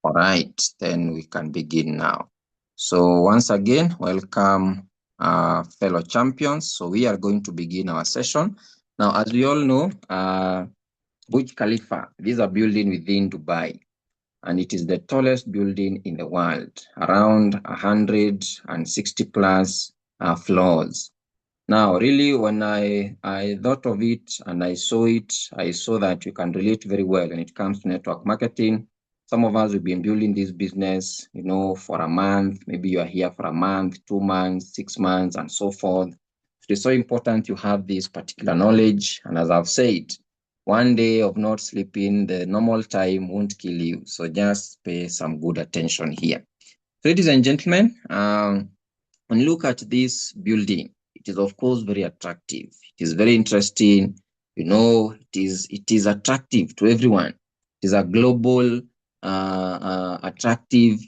All right, then we can begin now. So once again, welcome, fellow champions. So we are going to begin our session. Now, as we all know, Burj Khalifa, this is a building within Dubai, and it is the tallest building in the world, around 160 plus floors. Now, really, when I thought of it and I saw that you can relate very well when it comes to network marketing. Some of us have been building this business, for a month. Maybe you are here for a month, 2 months, 6 months, and so forth. It is so important you have this particular knowledge. And as I've said, one day of not sleeping, the normal time won't kill you. So just pay some good attention here. So, ladies and gentlemen, when you look at this building, it is of course very attractive. It is very interesting. It is attractive to everyone. It is a global attractive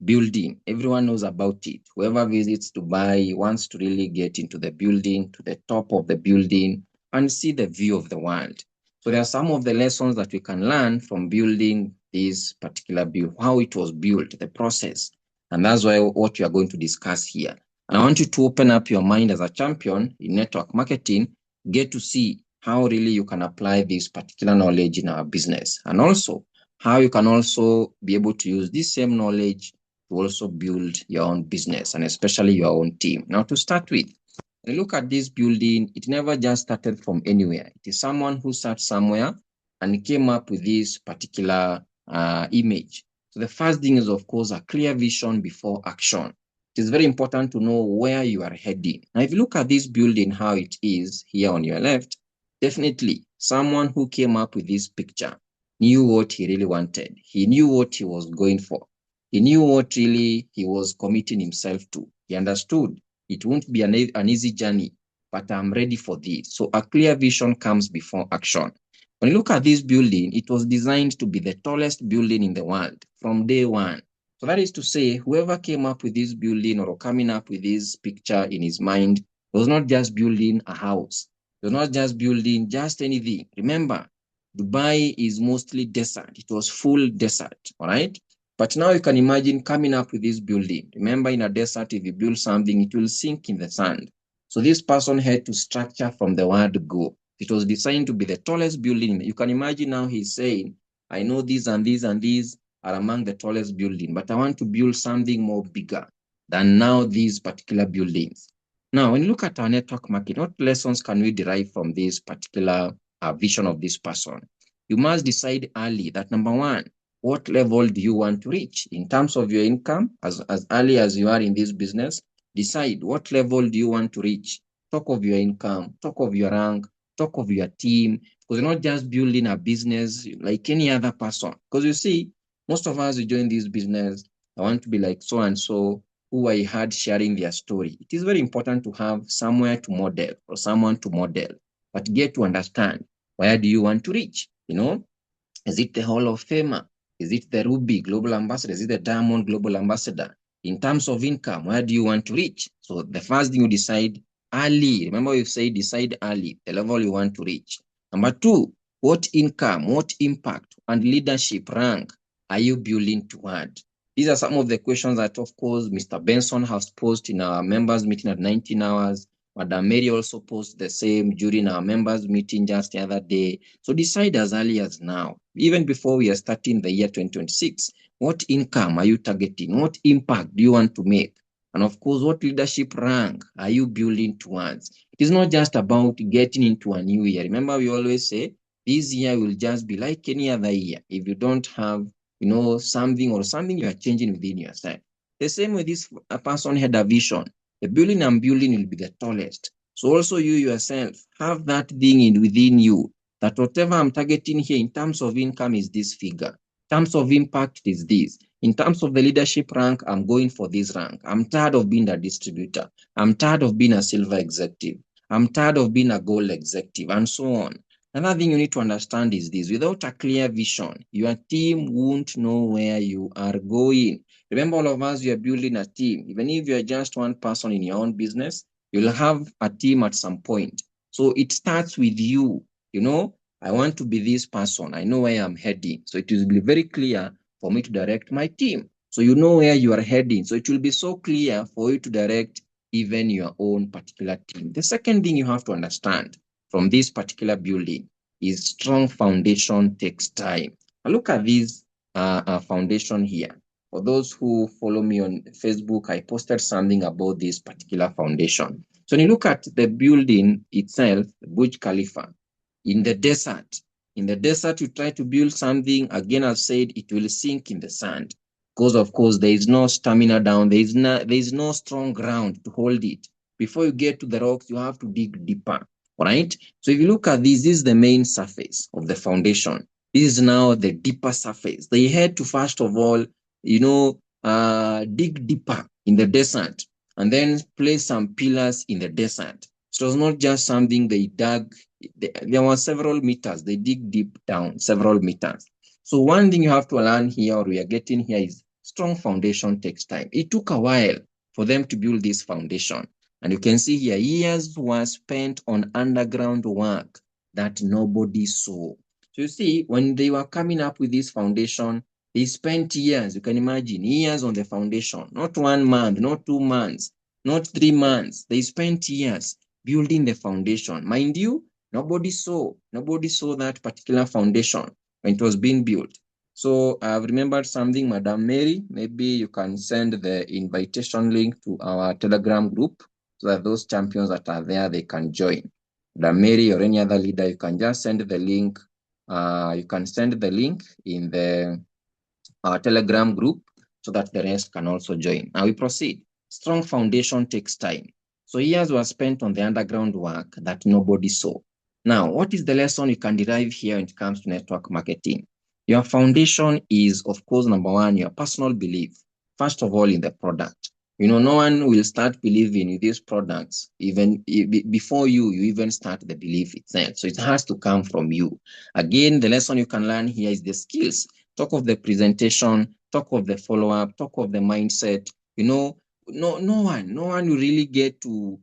building. Everyone knows about it. Whoever visits Dubai wants to really get into the building, to the top of the building, and see the view of the world. So there are some of the lessons that we can learn from building this particular build, how it was built, the process. And that's why what we are going to discuss here. And I want you to open up your mind as a champion in network marketing, get to see how really you can apply this particular knowledge in our business. And also how you can also be able to use this same knowledge to also build your own business and especially your own team. Now, to start with, when you look at this building, it never just started from anywhere. It is someone who sat somewhere and came up with this particular image. So the first thing is, of course, a clear vision before action. It is very important to know where you are heading. Now, if you look at this building, how it is here on your left, definitely someone who came up with this picture knew what he really wanted. He knew what he was going for. He knew what really he was committing himself to. He understood it won't be an easy journey, but I'm ready for this. So a clear vision comes before action. When you look at this building, it was designed to be the tallest building in the world from day one. So that is to say, whoever came up with this building or coming up with this picture in his mind was not just building a house. It was not just building just anything. Remember, Dubai is mostly desert. It was full desert, all right? But now you can imagine coming up with this building. Remember, in a desert, if you build something, it will sink in the sand. So this person had to structure from the word go. It was designed to be the tallest building. You can imagine now he's saying, I know these and these and these are among the tallest building, but I want to build something more bigger than now these particular buildings. Now, when you look at our network marketing, what lessons can we derive from this particular vision of this person? You must decide early that number one, what level do you want to reach in terms of your income as early as you are in this business? Decide what level do you want to reach. Talk of your income, talk of your rank, talk of your team, because you're not just building a business like any other person. Because you see, most of us who join this business, I want to be like so and so who I had sharing their story. It is very important to have somewhere to model or someone to model, but get to understand where do you want to reach? Is it the Hall of Famer? Is it the Ruby Global Ambassador? Is it the Diamond Global Ambassador? In terms of income, where do you want to reach? So the first thing you decide early. Remember, we say decide early, the level you want to reach. Number two, what income, what impact, and leadership rank are you building toward? These are some of the questions that, of course, Mr. Benson has posed in our members meeting at 19 hours. Madam Mary also posted the same during our members meeting just the other day. So decide as early as now, even before we are starting the year 2026. What income are you targeting? What impact do you want to make? And of course, what leadership rank are you building towards? It is not just about getting into a new year. Remember, we always say this year will just be like any other year if you don't have, something you are changing within yourself. The same way this person had a vision. The building I'm building will be the tallest. So also you yourself have that thing within you that whatever I'm targeting here in terms of income is this figure. In terms of impact is this. In terms of the leadership rank, I'm going for this rank. I'm tired of being a distributor. I'm tired of being a silver executive. I'm tired of being a gold executive, and so on. Another thing you need to understand is this. Without a clear vision, your team won't know where you are going. Remember, all of us, we are building a team. Even if you're just one person in your own business, you'll have a team at some point. So it starts with you. I want to be this person. I know where I'm heading. So it will be very clear for me to direct my team. So you know where you are heading. So it will be so clear for you to direct even your own particular team. The second thing you have to understand from this particular building is strong foundation takes time. Now look at this foundation here. For those who follow me on Facebook, I posted something about this particular foundation. So when you look at the building itself, Burj Khalifa, in the desert, you try to build something, again, I've said it will sink in the sand. Because of course, there is no stamina down, there is no strong ground to hold it. Before you get to the rocks, you have to dig deeper. All right. So if you look at this is the main surface of the foundation. This is now the deeper surface. They had to first of all, dig deeper in the desert and then place some pillars in the desert. So it was not just something they dug. There were several meters. They dig deep down several meters. So one thing you have to learn here, or we are getting here, is strong foundation takes time. It took a while for them to build this foundation. And you can see here, years were spent on underground work that nobody saw. So you see, when they were coming up with this foundation, they spent years, you can imagine, years on the foundation, not 1 month, not 2 months, not 3 months. They spent years building the foundation. Mind you, nobody saw that particular foundation when it was being built. So I've remembered something, Madam Mary, maybe you can send the invitation link to our Telegram group so that those champions that are there, they can join. Madam Mary or any other leader, you can just send the link. You can send the link in the Telegram group so that the rest can also join. Now we proceed. Strong foundation takes time. So years were spent on the underground work that nobody saw. Now, what is the lesson you can derive here when it comes to network marketing? Your foundation is, of course, number one, your personal belief. First of all, in the product. No one will start believing in these products even before you even start the belief itself. So it has to come from you. Again, the lesson you can learn here is the skills. Talk of the presentation, talk of the follow-up, talk of the mindset. No one will really get to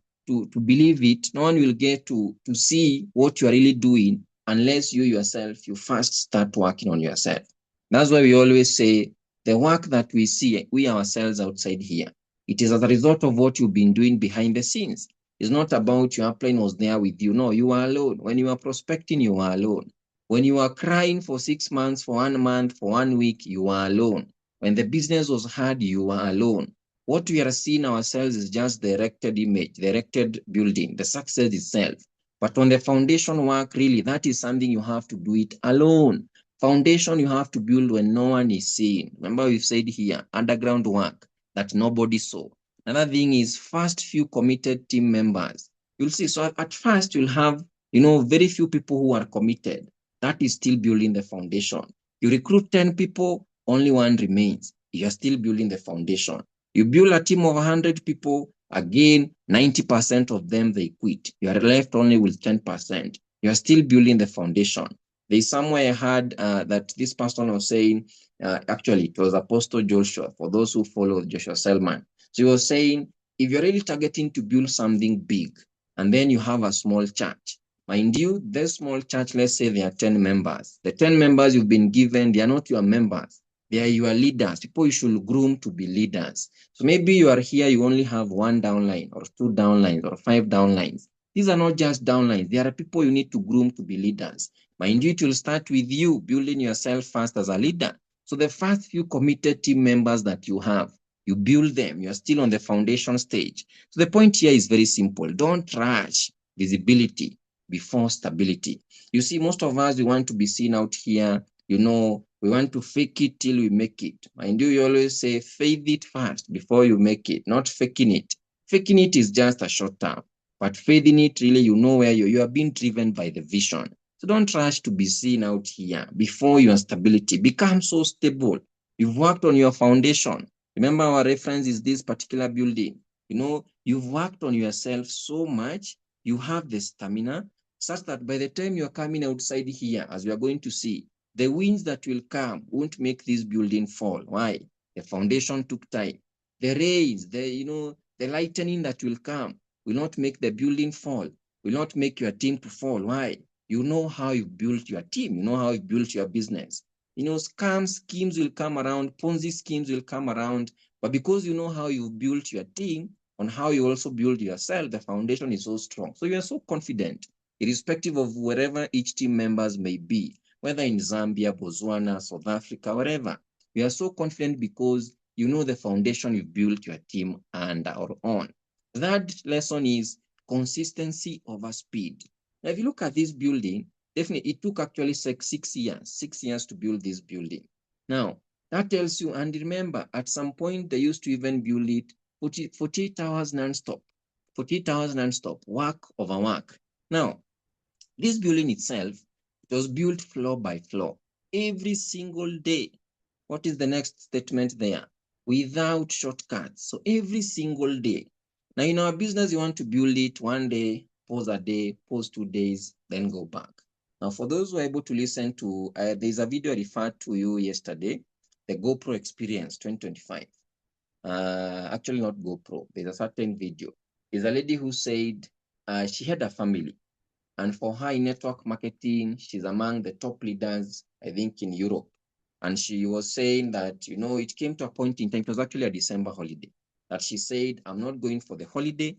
believe it. No one will get to see what you are really doing unless you yourself, you first start working on yourself. That's why we always say the work that we see, we ourselves outside here, it is as a result of what you've been doing behind the scenes. It's not about your upline was there with you. No, you are alone. When you are prospecting, you are alone. When you are crying for 6 months, for 1 month, for 1 week, you are alone. When the business was hard, you are alone. What we are seeing ourselves is just the erected image, the erected building, the success itself. But on the foundation work, really, that is something you have to do it alone. Foundation you have to build when no one is seeing. Remember we've said here, underground work that nobody saw. Another thing is first few committed team members. You'll see, so at first you'll have, very few people who are committed. That is still building the foundation. You recruit 10 people, only one remains. You are still building the foundation. You build a team of 100 people, again, 90% of them, they quit. You are left only with 10%. You are still building the foundation. There's somewhere I heard that this person was saying, actually, it was Apostle Joshua, for those who follow Joshua Selman. So he was saying, if you're really targeting to build something big, and then you have a small church, mind you, this small church, let's say there are 10 members. The 10 members you've been given, they are not your members. They are your leaders, people you should groom to be leaders. So maybe you are here, you only have 1 downline or 2 downlines or 5 downlines. These are not just downlines. There are people you need to groom to be leaders. Mind you, it will start with you building yourself first as a leader. So the first few committed team members that you have, you build them. You're still on the foundation stage. So the point here is very simple. Don't rush visibility before stability. You see, most of us, we want to be seen out here. We want to fake it till we make it. Mind you, you always say, faith it first before you make it, not faking it. Faking it is just a short term. But faithing it, really, you know where you are being driven by the vision. So don't rush to be seen out here before your stability. Become so stable. You've worked on your foundation. Remember, our reference is this particular building. You've worked on yourself so much. You have the stamina such that by the time you're coming outside here, as we are going to see, the winds that will come won't make this building fall. Why? The foundation took time. The rains, the lightning that will come will not make the building fall, will not make your team to fall. Why? You know how you built your team. You know how you built your business. Scam schemes will come around, Ponzi schemes will come around, but because you know how you built your team, on how you also build yourself, the foundation is so strong. So you are so confident, irrespective of wherever each team members may be, whether in Zambia, Botswana, South Africa, wherever. You are so confident because you know the foundation you've built your team and or on. That lesson is consistency over speed. Now, if you look at this building, definitely it took actually 6 years to build this building. Now, that tells you, and remember, at some point they used to even build it 48 hours non-stop, 48 hours non-stop, work over work. Now, this building itself, it was built floor by floor, every single day. What is the next statement there? Without shortcuts. So every single day. Now, in our business, you want to build it one day, pause a day, pause 2 days, then go back. Now, for those who are able to listen to, there's a video I referred to you yesterday, the GoPro Experience 2025. Actually, not GoPro. There's a certain video. There's a lady who said she had a family, and for her in network marketing, she's among the top leaders, I think, in Europe. And she was saying that, it came to a point in time, it was actually a December holiday, that she said, I'm not going for the holiday.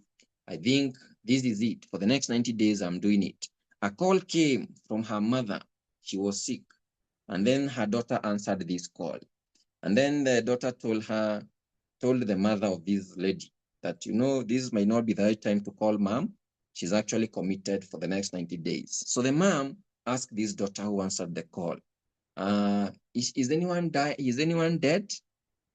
I think this is it. For the next 90 days, I'm doing it. A call came from her mother. She was sick. And then her daughter answered this call. And then the daughter told the mother of this lady that, this might not be the right time to call mom. She's actually committed for the next 90 days. So the mom asked this daughter who answered the call, is anyone Is anyone dead?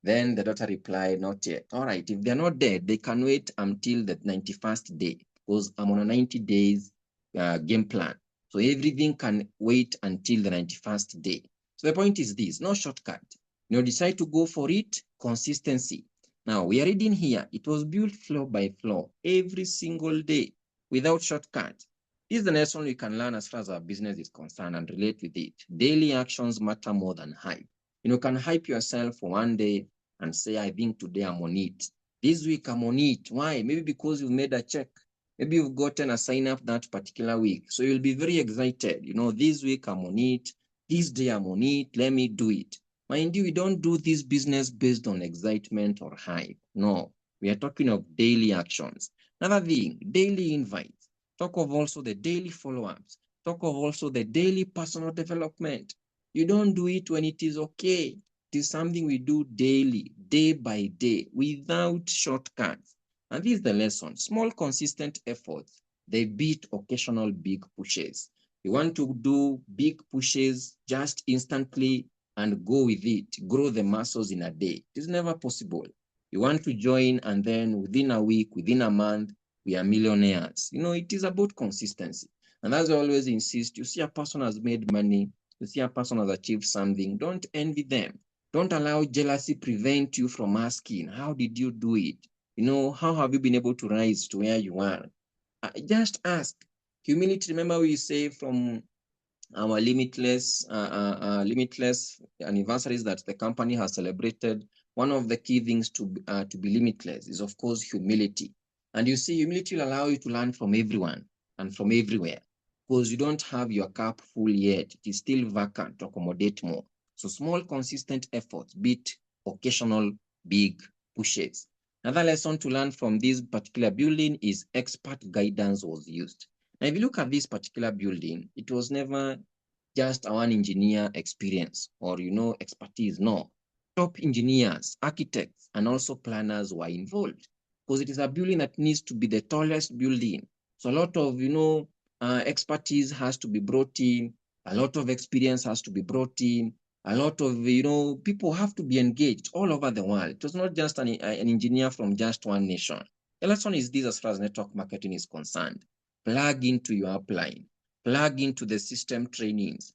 Then the daughter replied, not yet. All right, if they're not dead, they can wait until the 91st day because I'm on a 90 days game plan. So everything can wait until the 91st day. So the point is this, no shortcut. Decide to go for it, consistency. Now, we are reading here, it was built floor by floor, every single day, without shortcut. This is the lesson we can learn as far as our business is concerned and relate with it. Daily actions matter more than hype. You can hype yourself for one day and say, I think today I'm on it. This week I'm on it. Why? Maybe because you've made a check. Maybe you've gotten a sign up that particular week. So you'll be very excited. This week I'm on it. This day I'm on it. Let me do it. Mind you, we don't do this business based on excitement or hype. No, we are talking of daily actions. Another thing, daily invites. Talk of also the daily follow-ups. Talk of also the daily personal development. You don't do it when it is okay. It is something we do daily, day by day, without shortcuts. And this is the lesson. Small, consistent efforts, they beat occasional big pushes. You want to do big pushes just instantly and go with it, grow the muscles in a day. It is never possible. You want to join and then within a week, within a month, we are millionaires. It is about consistency. And as I always insist, you see a person has made money, you see a person has achieved something, don't envy them. Don't allow jealousy prevent you from asking, how did you do it? How have you been able to rise to where you are? Just ask. Humility, remember we say from our limitless anniversaries that the company has celebrated, one of the key things to be limitless is, of course, humility. And you see, humility will allow you to learn from everyone and from everywhere because you don't have your cup full yet. It is still vacant to accommodate more. So small, consistent efforts beat occasional big pushes. Another lesson to learn from this particular building is expert guidance was used. Now, if you look at this particular building, it was never just one engineer experience or, expertise. No, top engineers, architects, and also planners were involved because it is a building that needs to be the tallest building. So a lot of, expertise has to be brought in. A lot of experience has to be brought in. A lot of, people have to be engaged all over the world. It was not just an engineer from just one nation. The lesson is this as far as network marketing is concerned. Plug into your upline, plug into the system trainings,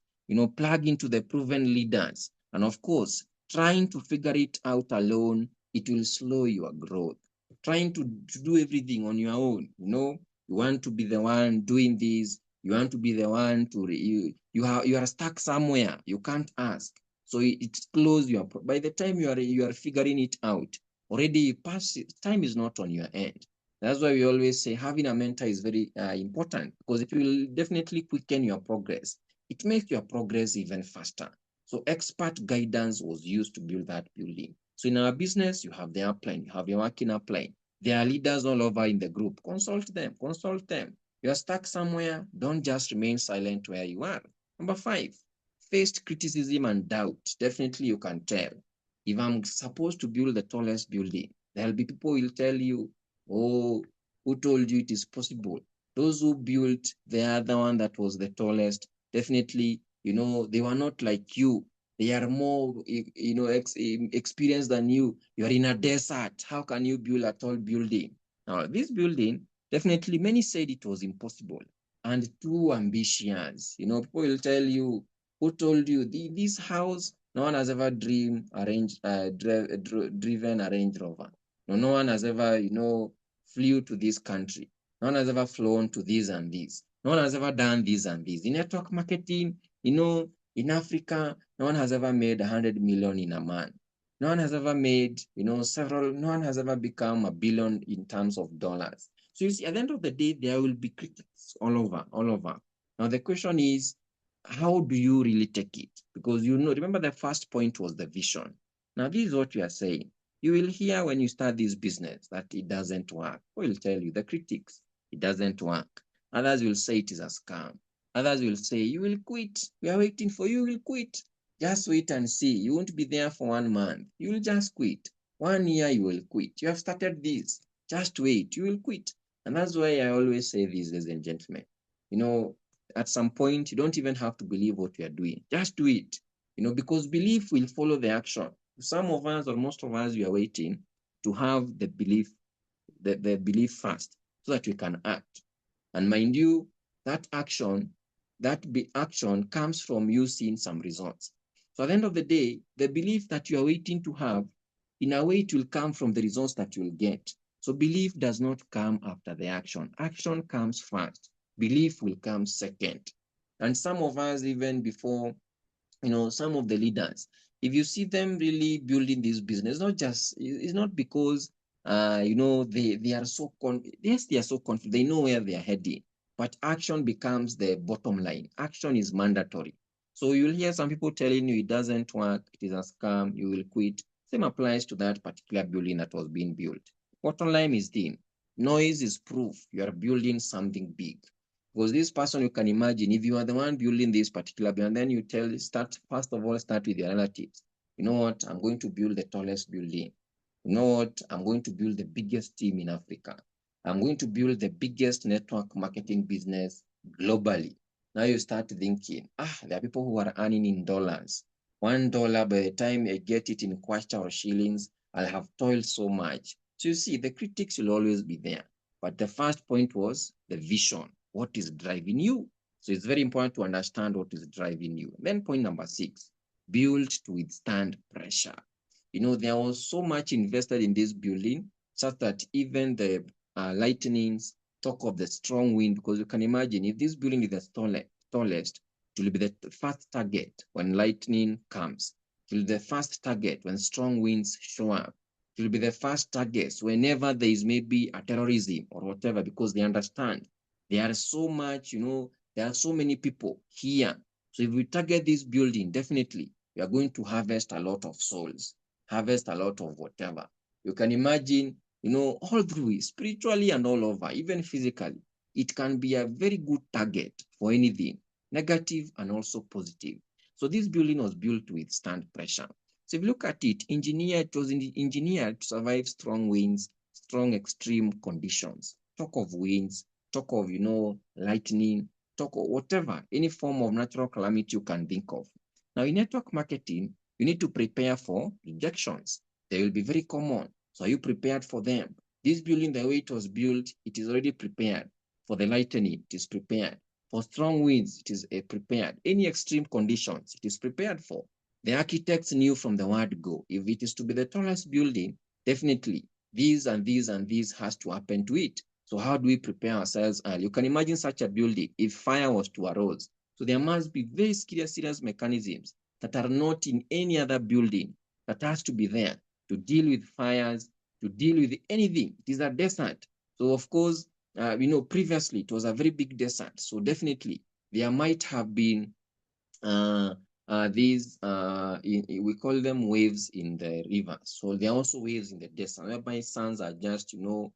plug into the proven leaders. And of course, trying to figure it out alone, it will slow your growth. Trying to do everything on your own, you want to be the one doing this, you want to be the one to, you are stuck somewhere, you can't ask. So it slows your, by the time you are figuring it out, already past, time is not on your end. That's why we always say having a mentor is very important because it will definitely quicken your progress. It makes your progress even faster. So expert guidance was used to build that building. So in our business, you have the upline, you have your working upline. There are leaders all over in the group. Consult them, consult them. You are stuck somewhere, don't just remain silent where you are. Number 5, faced criticism and doubt. Definitely you can tell. If I'm supposed to build the tallest building, there'll be people who will tell you, oh, who told you it is possible? Those who built the other one that was the tallest, definitely, they were not like you. They are more, experienced than you. You are in a desert. How can you build a tall building? Now, this building, definitely, many said it was impossible and too ambitious. People will tell you, who told you this house? No one has ever driven a Range Rover. No one has ever, flew to this country. No one has ever flown to this and this. No one has ever done this and this. In network marketing, in Africa, no one has ever made 100 million in a month. No one has ever made, no one has ever become a billion in terms of dollars. So you see, at the end of the day, there will be critics all over, all over. Now the question is, how do you really take it? Because remember the first point was the vision. Now this is what we are saying. You will hear when you start this business that it doesn't work. Who will tell you? The critics, it doesn't work. Others will say it is a scam. Others will say, you will quit. We are waiting for you, you will quit. Just wait and see. You won't be there for 1 month. You will just quit. 1 year, you will quit. You have started this. Just wait. You will quit. And that's why I always say this, ladies and gentlemen. At some point, you don't even have to believe what you are doing. Just do it. Because belief will follow the action. Some of us or most of us, we are waiting to have the belief, the belief first, so that we can act. And mind you, that action comes from you seeing some results. So at the end of the day, the belief that you are waiting to have, in a way, it will come from the results that you'll get. So belief does not come after the action. Action comes first. Belief will come second. And some of us, even before, some of the leaders, if you see them really building this business, it's not because, they are so yes, they are so confident, they know where they are heading, but action becomes the bottom line. Action is mandatory. So you'll hear some people telling you it doesn't work, it is a scam, you will quit. Same applies to that particular building that was being built. Bottom line is thin. Noise is proof you are building something big. Because this person, you can imagine, if you are the one building this particular building, and then you first of all, start with your relatives. You know what? I'm going to build the tallest building. You know what? I'm going to build the biggest team in Africa. I'm going to build the biggest network marketing business globally. Now you start thinking, there are people who are earning in dollars. $1, by the time I get it in kwacha or shillings, I'll have toiled so much. So you see, the critics will always be there. But the first point was the vision. What is driving you? So it's very important to understand what is driving you. Then point number 6, build to withstand pressure. There was so much invested in this building, such that even the lightnings talk of the strong wind, because you can imagine if this building is the tallest, it will be the first target when lightning comes. It will be the first target when strong winds show up. It will be the first target whenever there is maybe a terrorism or whatever, because they understand there are so much, there are so many people here. So if we target this building, definitely we are going to harvest a lot of souls, harvest a lot of whatever. You can imagine, all through spiritually and all over, even physically, it can be a very good target for anything, negative and also positive. So this building was built to withstand pressure. So if you look at it, it was engineered to survive strong winds, strong extreme conditions. Talk of winds, talk of, lightning, talk of whatever, any form of natural calamity you can think of. Now, in network marketing, you need to prepare for rejections. They will be very common. So are you prepared for them? This building, the way it was built, it is already prepared. For the lightning, it is prepared. For strong winds, it is prepared. Any extreme conditions, it is prepared for. The architects knew from the word go, if it is to be the tallest building, definitely these and these and these has to happen to it. So how do we prepare ourselves early? You can imagine such a building if fire was to arise. So there must be very serious mechanisms that are not in any other building that has to be there to deal with fires, to deal with anything. It is a desert. So of course, previously it was a very big desert. So definitely there might have been these we call them waves in the river. So there are also waves in the desert, whereby suns are just rolling.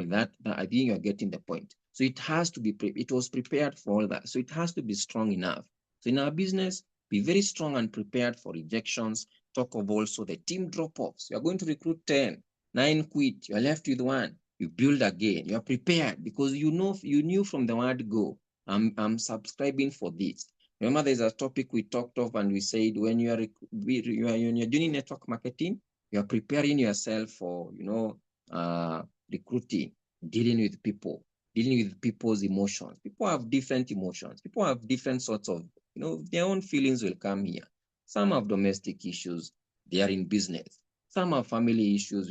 That I think you are getting the point. So it has to be it was prepared for all that. So it has to be strong enough. So in our business, be very strong and prepared for rejections. Talk of also the team drop-offs. You are going to recruit 10, 9 quit, you are left with one. You build again. You are prepared because you knew from the word go. I'm subscribing for this. Remember, there's a topic we talked of, and we said when when you're doing network marketing, you are preparing yourself for recruiting, dealing with people, dealing with people's emotions. People have different emotions. People have different sorts of their own feelings will come here. Some have domestic issues. They are in business. Some have family issues.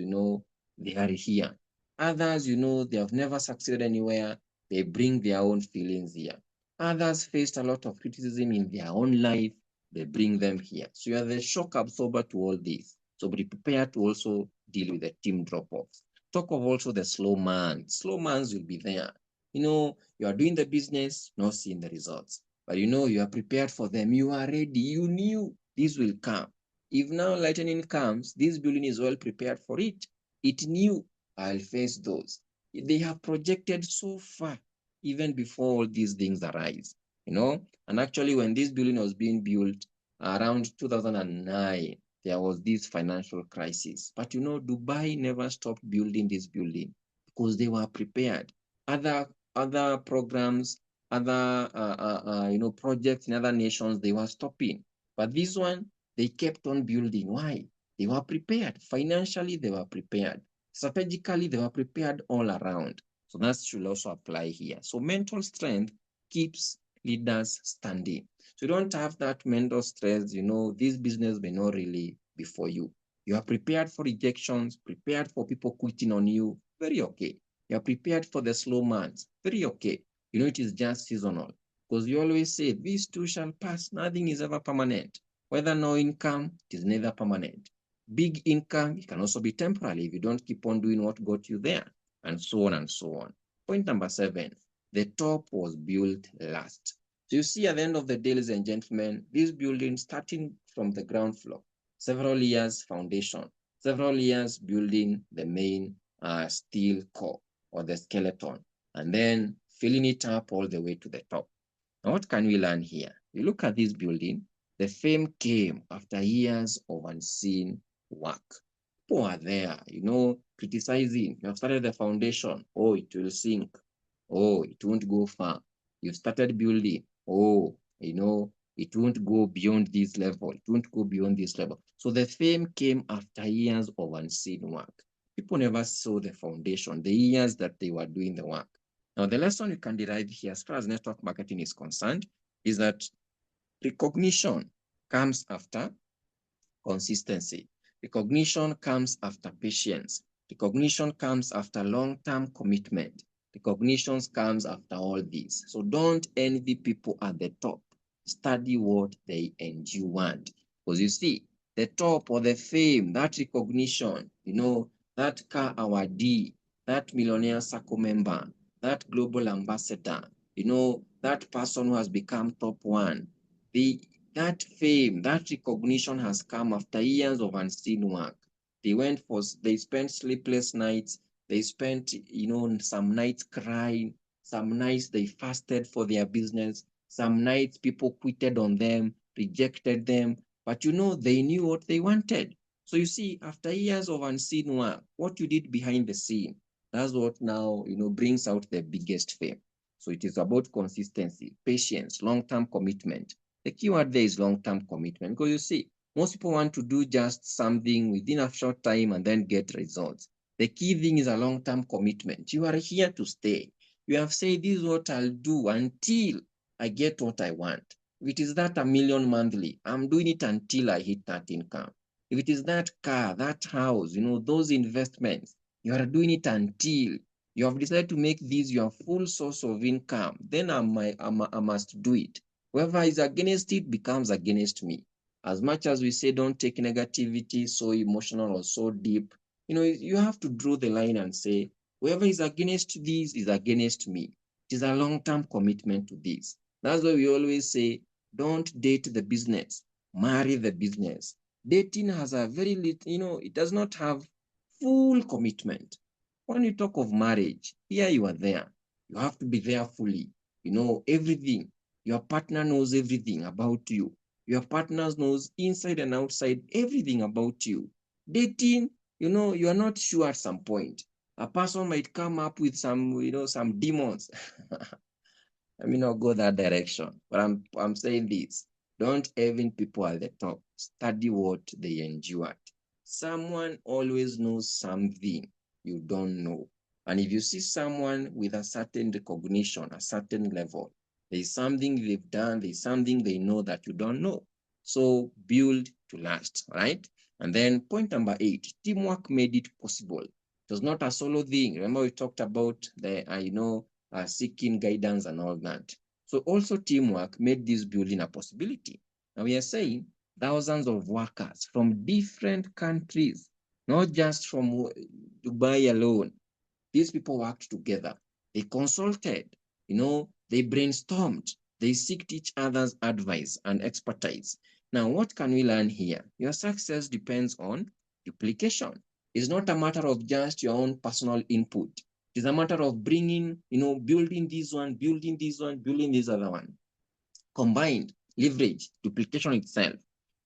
They are here. Others, they have never succeeded anywhere. They bring their own feelings here. Others faced a lot of criticism in their own life. They bring them here. So you are the shock absorber to all this. So be prepared to also deal with the team drop-offs. Talk of also the slow man. Slow mans will be there. You are doing the business, not seeing the results. But you are prepared for them. You are ready. You knew this will come. If now lightning comes, this building is well prepared for it. It knew I'll face those. They have projected so far even before all these things arise. And actually, when this building was being built around 2009, there was this financial crisis. But Dubai never stopped building this building because they were prepared. Other programs, other projects in other nations, they were stopping. But this one, they kept on building. Why? They were prepared. Financially, they were prepared. Strategically, they were prepared all around. So that should also apply here. So mental strength keeps leaders standing. So you don't have that mental stress, this business may not really be for you. You are prepared for rejections, prepared for people quitting on you, very okay. You are prepared for the slow months, very okay. It is just seasonal. Because you always say, these too shall pass, nothing is ever permanent. Whether no income, it is never permanent. Big income, it can also be temporary if you don't keep on doing what got you there, and so on and so on. Point number 7, the top was built last. So you see at the end of the day, ladies and gentlemen, this building starting from the ground floor, several years foundation, several years building the main steel core or the skeleton, and then filling it up all the way to the top. Now, what can we learn here? You look at this building, the fame came after years of unseen work. People are there, criticizing. You have started the foundation. Oh, it will sink. Oh, it won't go far. You've started building. Oh, it won't go beyond this level. It won't go beyond this level. So the fame came after years of unseen work. People never saw the foundation, the years that they were doing the work. Now, the lesson you can derive here as far as network marketing is concerned is that recognition comes after consistency. Recognition comes after patience. Recognition comes after long-term commitment. Recognition comes after all this. So don't envy people at the top. Study what they and you want. Because you see, the top or the fame, that recognition, that car awardee, that millionaire circle member, that global ambassador, that person who has become top one, the that fame, that recognition has come after years of unseen work. They spent sleepless nights. They spent, some nights crying. Some nights they fasted for their business. Some nights people quitted on them, rejected them. But they knew what they wanted. So you see, after years of unseen work, what you did behind the scene, that's what now, brings out the biggest fame. So it is about consistency, patience, long-term commitment. The keyword there is long-term commitment because you see, most people want to do just something within a short time and then get results. The key thing is a long-term commitment. You are here to stay. You have said, this is what I'll do until I get what I want. If it is that 1 million monthly, I'm doing it until I hit that income. If it is that car, that house, those investments, you are doing it until you have decided to make this your full source of income. Then I must do it. Whoever is against it becomes against me. As much as we say don't take negativity so emotional or so deep, you have to draw the line and say, whoever is against this is against me. It is a long-term commitment to this. That's why we always say Don't date the business, marry the business. Dating has a very little, it does not have full commitment. When you talk of marriage, here you are there. You have to be there fully. You know everything. Your partner knows everything about you. Your partner knows inside and outside everything about you. Dating, you are not sure at some point. A person might come up with some demons. Let me not go that direction. But I'm saying this. Don't envy people at the top. Study what they endured. Someone always knows something you don't know. And if you see someone with a certain recognition, a certain level, there's something they've done, there's something they know that you don't know. So build to last, right? And then point number 8, teamwork made it possible. It was not a solo thing. Remember we talked about seeking guidance and all that. So also teamwork made this building a possibility. Now we are saying thousands of workers from different countries, not just from Dubai alone. These people worked together. They consulted, they brainstormed, they seeked each other's advice and expertise. Now, what can we learn here? Your success depends on duplication. It's not a matter of just your own personal input. It's a matter of bringing, building this one, building this one, building this other one. Combined, leverage, duplication itself.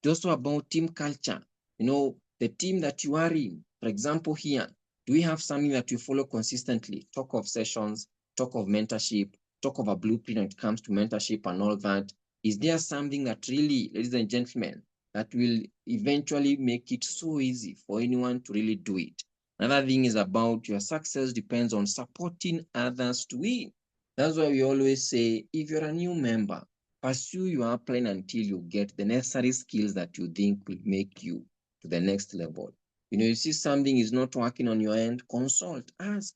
It's also about team culture. The team that you are in. For example, here, do we have something that you follow consistently? Talk of sessions, talk of mentorship, talk of a blueprint when it comes to mentorship and all that. Is there something that really, ladies and gentlemen, that will eventually make it so easy for anyone to really do it? Another thing is about your success depends on supporting others to win. That's why we always say, if you're a new member, pursue your plan until you get the necessary skills that you think will make you to the next level. You see something is not working on your end, consult, ask.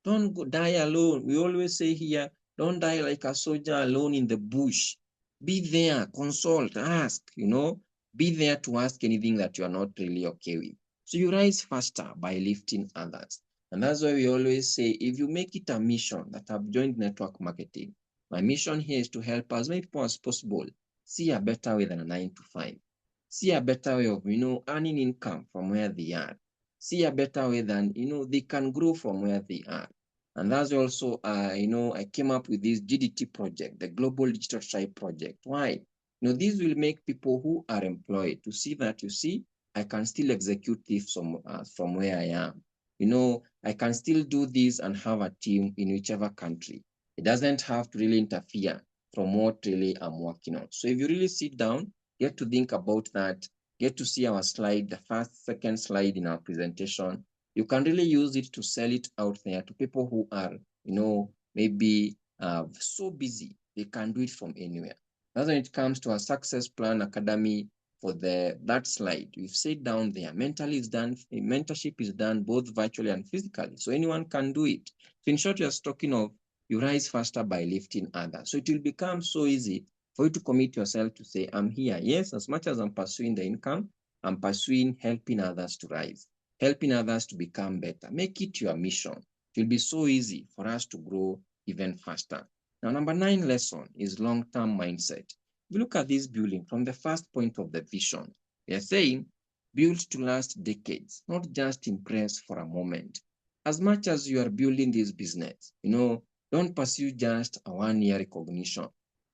Don't go die alone. We always say here, don't die like a soldier alone in the bush. Be there, consult, ask, be there to ask anything that you are not really okay with. So you rise faster by lifting others. And that's why we always say, if you make it a mission that I've joined network marketing, my mission here is to help as many people as possible see a better way than a 9 to 5. See a better way of, earning income from where they are. See a better way than, they can grow from where they are. And that's also, I came up with this GDT project, the Global Digital Tribe Project. Why? This will make people who are employed to see that, I can still execute this from where I am. I can still do this and have a team in whichever country. It doesn't have to really interfere from what really I'm working on. So if you really sit down, get to think about that, get to see our slide, the first, second slide in our presentation, you can really use it to sell it out there to people who are, maybe so busy, they can do it from anywhere. That's when it comes to our Success Plan Academy. For that slide, we've said down there, mentorship is done both virtually and physically. So anyone can do it. So in short, you're talking of you rise faster by lifting others. So it will become so easy for you to commit yourself to say, I'm here. Yes, as much as I'm pursuing the income, I'm pursuing helping others to rise, helping others to become better. Make it your mission. It will be so easy for us to grow even faster. Now, number 9 lesson is long-term mindset. If you look at this building from the first point of the vision, we are saying build to last decades, not just impress for a moment. As much as you are building this business, don't pursue just a 1 year recognition.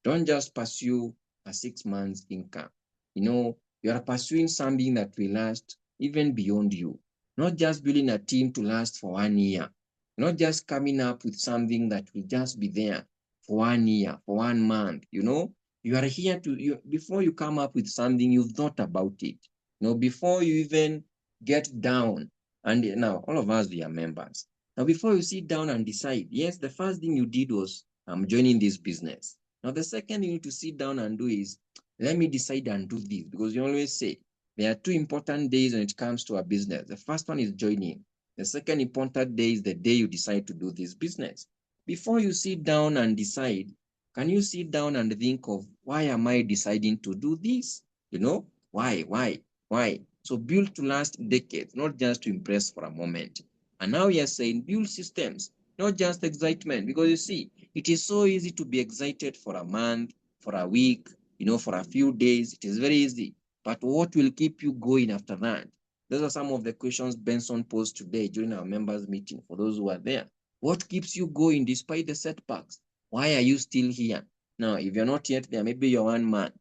Don't just pursue a 6 months income. You are pursuing something that will last even beyond you. Not just building a team to last for 1 year. Not just coming up with something that will just be there for 1 year, for 1 month. You are here before you come up with something, you've thought about it. Before you even get down, and now all of us, we are members. Now, before you sit down and decide, yes, the first thing you did was, I'm joining this business. Now, the second thing you need to sit down and do is, let me decide and do this, because you always say there are 2 important days when it comes to a business. The first one is joining. The second important day is the day you decide to do this business. Before you sit down and decide, can you sit down and think of, why am I deciding to do this? Why? So build to last decades, not just to impress for a moment. And now we are saying build systems, not just excitement, because you see, it is so easy to be excited for a month, for a week, for a few days, it is very easy. But what will keep you going after that? Those are some of the questions Benson posed today during our members meeting for those who are there. What keeps you going despite the setbacks? Why are you still here? Now, if you're not yet there, maybe you're one man.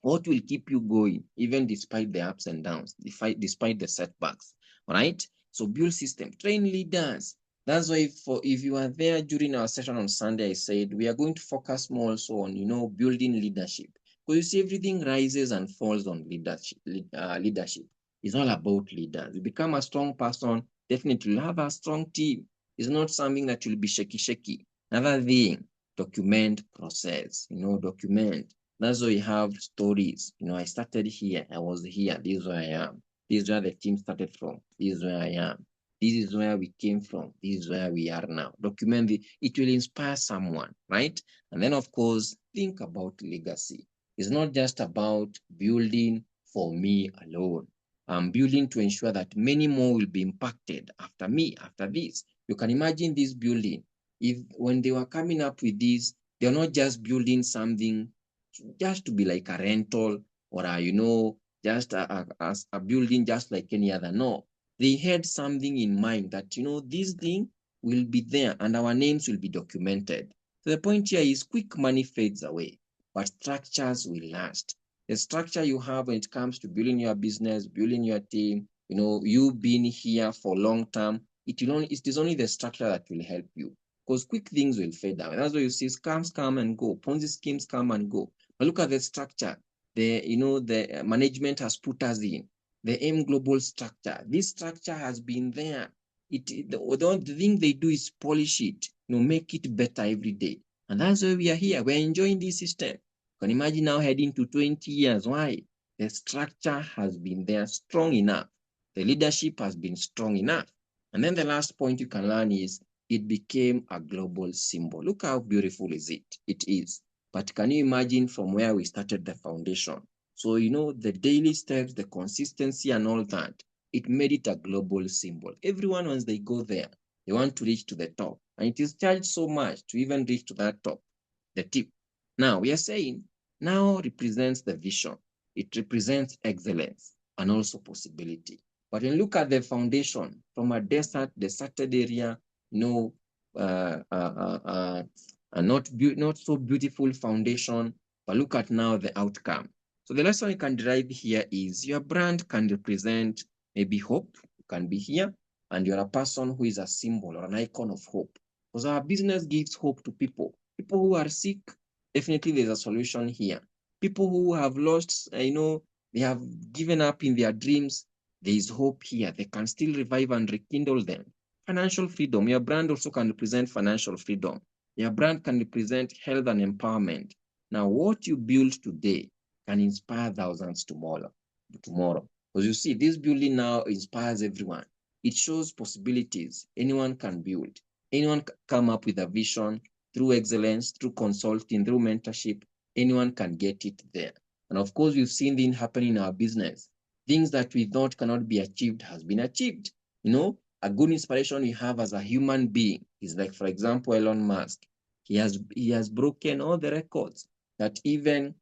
What will keep you going, even despite the ups and downs, despite the setbacks? All right. So build system, train leaders. That's why if you are there during our session on Sunday, I said we are going to focus more also on building leadership. Because you see, everything rises and falls on leadership. Leadership is all about leaders. You become a strong person, definitely you'll have a strong team. It's not something that will be shaky. Another thing, document process. Document. That's why we have stories. I started here. I was here. This is where I am. This is where the team started from. This is where I am. This is where we came from. This is where we are now. Document it. It will inspire someone, right? And then, of course, think about legacy. It's not just about building for me alone. I'm building to ensure that many more will be impacted after me, after this. You can imagine this building. If when they were coming up with this, they're not just building something just to be like a rental or just a building just like any other. No, they had something in mind that this thing will be there and our names will be documented. So the point here is quick money fades away, but structures will last. The structure you have when it comes to building your business, building your team, you being here for long term, it is only the structure that will help you, because quick things will fade away. That's why you see scams come and go, Ponzi schemes come and go. But look at the structure. The management has put us in the M Global structure. This structure has been there. The thing they do is polish it, make it better every day. And that's why we are here. We're enjoying this system. You can imagine now heading to 20 years. Why? The structure has been there strong enough. The leadership has been strong enough. And then the last point you can learn is it became a global symbol. Look how beautiful is it? It is. But can you imagine from where we started the foundation? So, the daily steps, the consistency and all that, it made it a global symbol. Everyone, once they go there, they want to reach to the top. And it is charged so much to even reach to that top, the tip. Now, we are saying now represents the vision. It represents excellence and also possibility. But when you look at the foundation from a deserted area, no, a not so beautiful foundation, but look at now the outcome. So the lesson you can derive here is your brand can represent maybe hope. You can be here and you're a person who is a symbol or an icon of hope. Because our business gives hope to people. People who are sick, definitely there's a solution here. People who have lost, they have given up in their dreams, there is hope here. They can still revive and rekindle them. Financial freedom. Your brand also can represent financial freedom. Your brand can represent health and empowerment. Now, what you build today can inspire thousands tomorrow. Because you see, this building now inspires everyone. It shows possibilities. Anyone can build. Anyone can come up with a vision through excellence, through consulting, through mentorship. Anyone can get it there. And of course, we've seen things happen in our business. Things that we thought cannot be achieved has been achieved. A good inspiration we have as a human being is like, for example, Elon Musk. He has broken all the records that even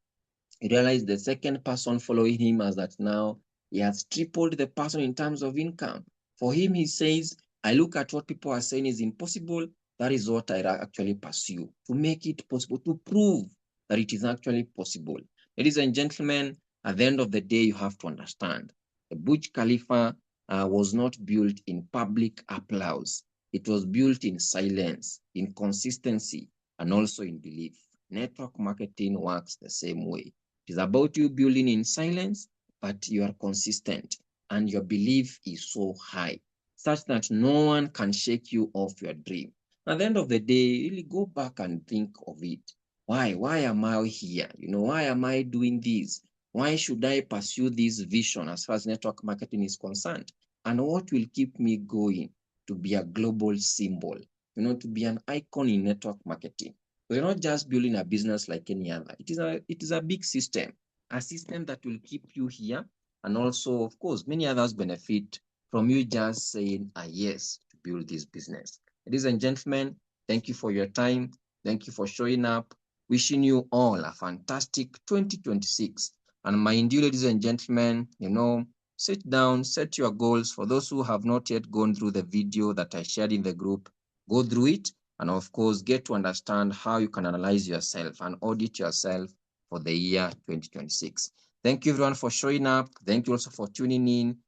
realize the second person following him as that now he has tripled the person in terms of income. For him, he says, I look at what people are saying is impossible. That is what I actually pursue to make it possible, to prove that it is actually possible. Ladies and gentlemen, at the end of the day, you have to understand the Burj Khalifa was not built in public applause. It was built in silence, in consistency, and also in belief. Network marketing works the same way. It is about you building in silence, but you are consistent and your belief is so high, such that no one can shake you off your dream. At the end of the day, really go back and think of it. Why? Why am I here? Why am I doing this? Why should I pursue this vision as far as network marketing is concerned? And what will keep me going to be a global symbol, to be an icon in network marketing? We're not just building a business like any other. It is a big system, a system that will keep you here. And also, of course, many others benefit from you just saying a yes to build this business. Ladies and gentlemen, thank you for your time. Thank you for showing up. Wishing you all a fantastic 2026. And mind you, ladies and gentlemen, sit down, set your goals. For those who have not yet gone through the video that I shared in the group, go through it. And of course, get to understand how you can analyze yourself and audit yourself for the year 2026. Thank you everyone for showing up. Thank you also for tuning in.